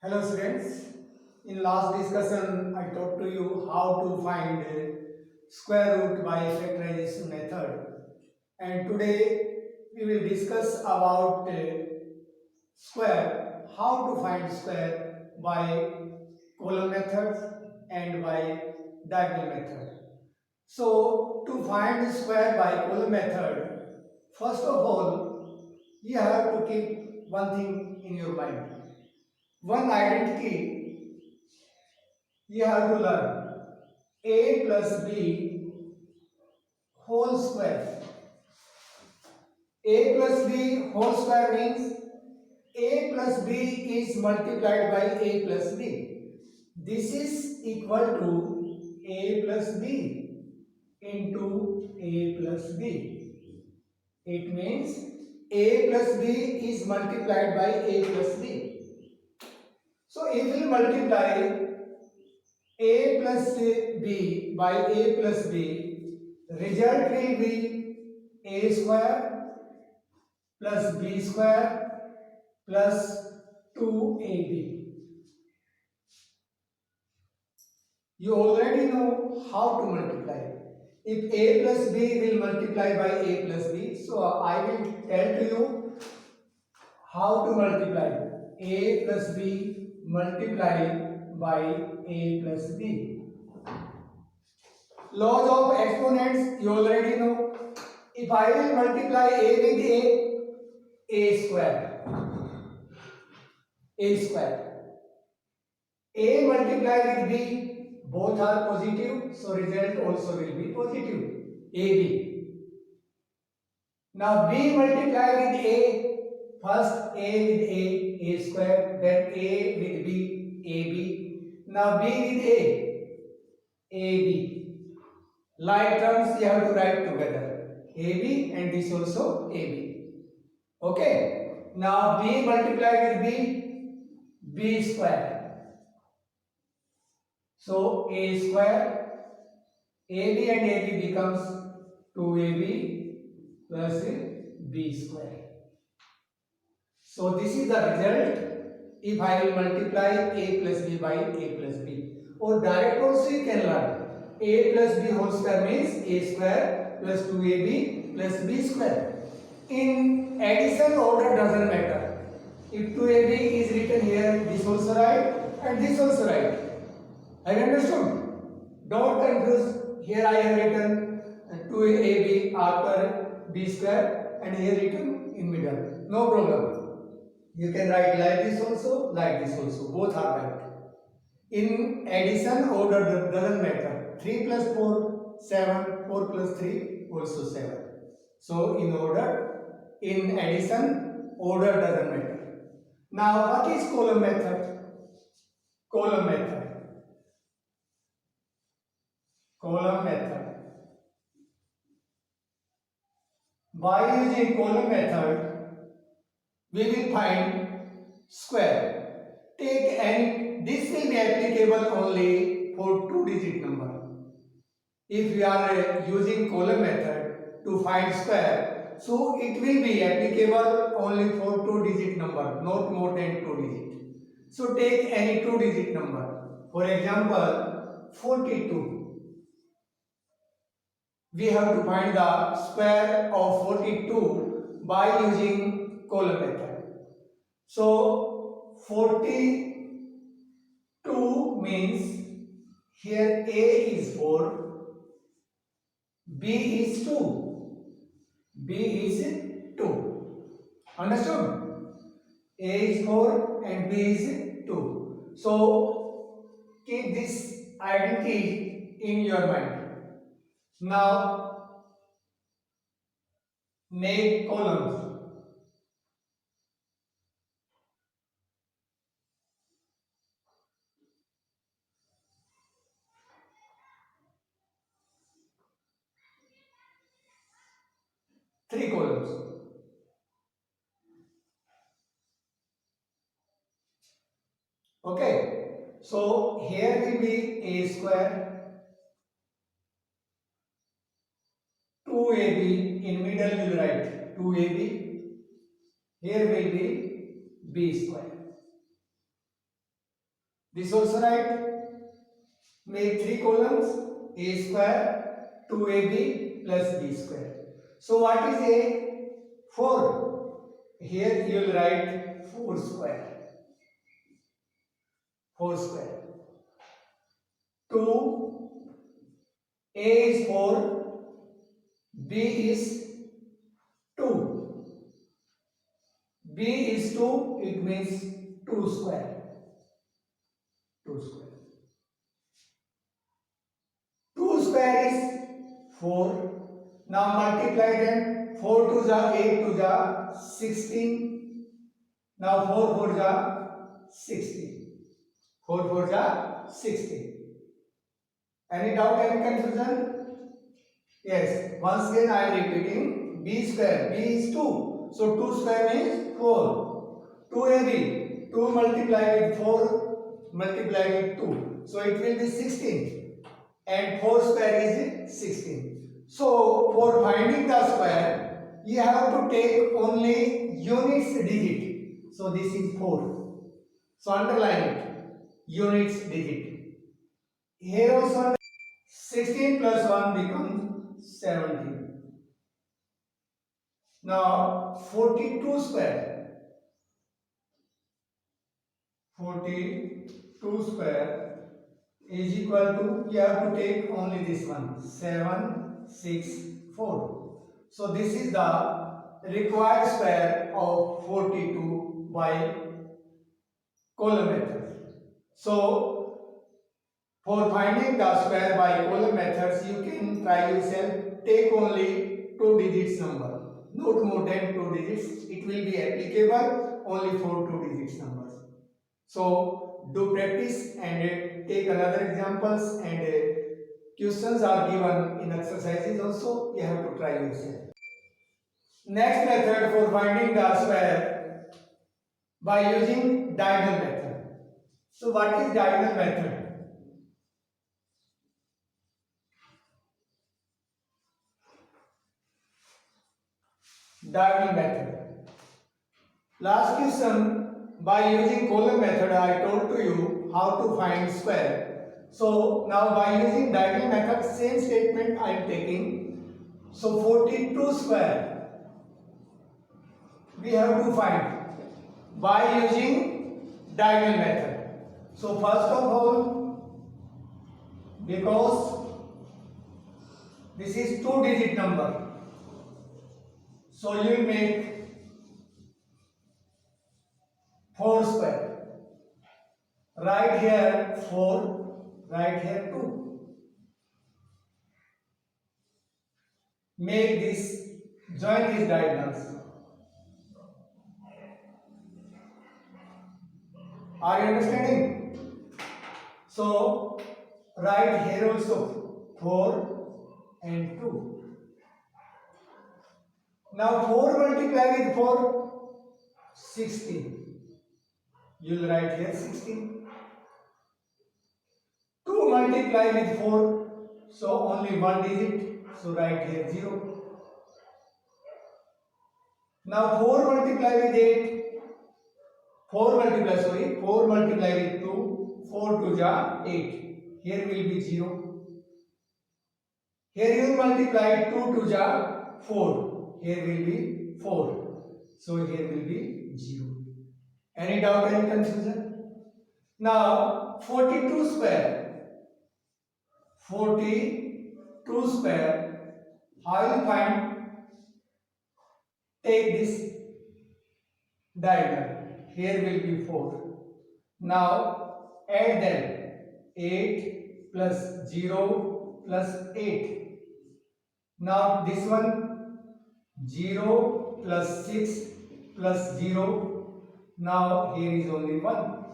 Hello students, in last discussion I taught to you how to find square root by factorization method, and today we will discuss about square, how to find square by column method and by diagonal method. So to find square by column method, first of all you have to keep one thing in your mind, one identity you have to learn: a plus b whole square. A plus b whole square means a plus b is multiplied by a plus b. This is equal to a plus b into a plus b. It means a plus b is multiplied by a plus b. So if we multiply a plus b by a plus b, result will be a square plus b square plus 2ab. You already know how to multiply. If a plus b will multiply by a plus b, so I will tell to you how to multiply. A plus b multiply by a plus b. Laws of exponents you already know. If I will multiply a with a square, a square. A multiply with b, both are positive, so result also will be positive. AB. Now b multiply with a, first a with a square, then a with b, ab. Now b with ab. Like terms you have to write together. AB and this also AB. Okay. Now b multiply with b square. So a square, AB and AB becomes 2AB plus b square. So this is the result if I will multiply a plus b by a plus b. Or direct also you can learn. A plus b whole square means a square plus 2ab plus b square. In addition, order doesn't matter. If 2ab is written here, this also right and this also right. Have you understood? Don't confuse. Here I have written 2ab after b square and here written in middle. No problem. You can write like this also, like this also. Both are right. In addition, order doesn't matter. 3 plus 4, 7. 4 plus 3, also 7. So, in addition, order doesn't matter. Now, what is column method? Column method. Column method. By using column method, we will find square. Take any, this will be applicable only for 2-digit number. If we are using column method to find square, so it will be applicable only for 2-digit number, not more than 2 digit. So take any 2-digit number. For example, 42. We have to find the square of 42 by using column method. So 42 means here a is 4, b is 2, b is 2. Understood? A is 4 and b is 2. So keep this identity in your mind. Now make columns. Three columns. Okay. So here will be a square, 2ab, in middle you will write 2ab. Here will be b square. This also write. Make 3 columns, a square, 2ab plus b square. So what is a? 4. Here you will write 4 square. 4 square. 2, a is 4, b is 2. b is 2, it means 2 square. 2 square. 2 square is 4. Now multiply them. 4 to the 8 to the 16. Now 4 4 the 16. 4 4 the 16. Any doubt, any confusion? Yes. Once again I am repeating. B square. B is 2. So 2 square means 4. 2ab. 2 multiplied with 4 multiplied with 2. So it will be 16. And 4 square is 16. So for finding the square, you have to take only units digit. So this is 4. So underline it. Units digit. Here also 16 plus 1 becomes 17. Now 42 square. 42 square is equal to, you have to take only this one, 7, 6, 4. So this is the required square of 42 by column method. So for finding the square by column methods, you can try yourself. Take only 2 digits number, not more than 2 digits. It will be applicable only for 2 digits numbers. So do practice and take another examples, and questions are given in exercises also. You have to try yourself. Next method for finding the square by using diagonal method. So what is diagonal method? Diagonal method. Last question, by using column method I told to you how to find square. So now by using diagonal method, same statement I am taking. So 42 square we have to find by using diagonal method. So first of all, because this is 2-digit number, so you will make 4 square. Right here 4, right here 2. Make this, join these diagonals. Are you understanding? So write here also 4 and 2. Now 4 multiply with 4, 16. You will write here 16. 2 multiply with 4, so only 1 digit, so write here 0. Now 4 multiply with 8, 4 multiply with 2, 4 to the 8, here will be 0. Here you multiply 2 to the 4, here will be 4, so here will be 0. Any doubt, any confusion? Now 42 square, 42 square, how will find? Take this diagonal, here will be 4. Now add them, 8 plus 0 plus 8. Now this one, 0 plus 6 plus 0. Now here is only 1.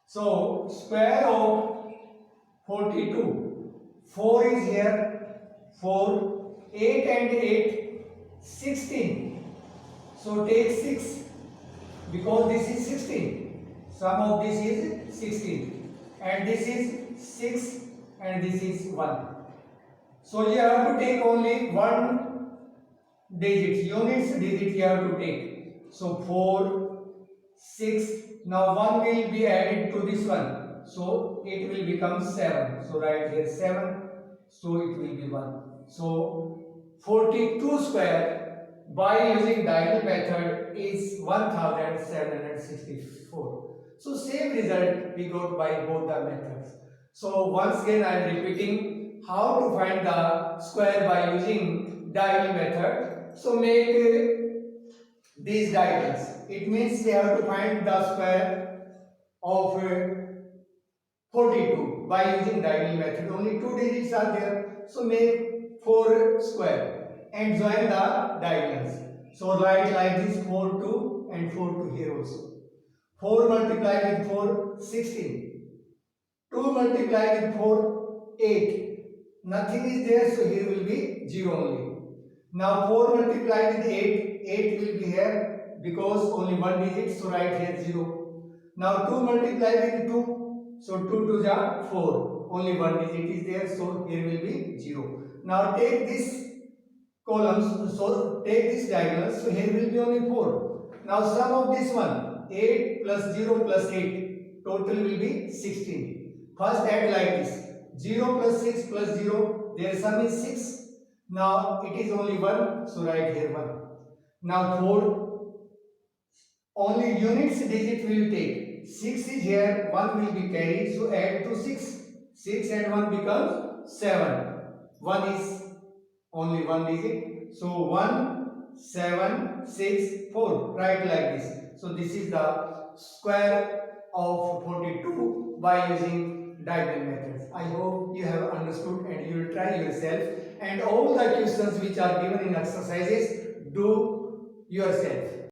So square of 42, 4 is here, 4, 8 and 8, 16. So take 6, because this is 16. Sum of this is 16. And this is 6 and this is 1. So you have to take only 1 digit, units digit you have to take. So 4, 6. Now 1 will be added to this one. So it will become 7. So write here 7. So it will be 1. So 42 square by using diagonal method is 1764. So same result we got by both the methods. So once again I am repeating how to find the square by using diagonal method. So make these diagonals. It means we have to find the square of 42 by using diagonal method. Only 2 digits are there. So make 4 square and join the diagonals. So write like this 4 2 and 4 2 here also. 4 multiplied with 4 16. 2 multiplied with 4 8. Nothing is there, so here will be 0 only. Now 4 multiplied with 8, 8 will be here because only one digit, so write here 0. Now 2 multiplied with 2, so 2 2 are 4. Only one digit is there, so here will be 0. Now take this columns, so take this diagonal, so here will be only 4. Now sum of this one, 8 plus 0 plus 8, total will be 16. First add like this, 0 plus 6 plus 0, their sum is 6. Now it is only 1, so write here 1. Now 4, only units digit will take. 6 is here, 1 will be carried, so add to 6. 6 and 1 becomes 7. 1 is only one digit, so 1 7 6 4. Write like this. So this is the square of 42 by using diagonal methods. I hope you have understood and you will try yourself, and all the questions which are given in exercises do yourself.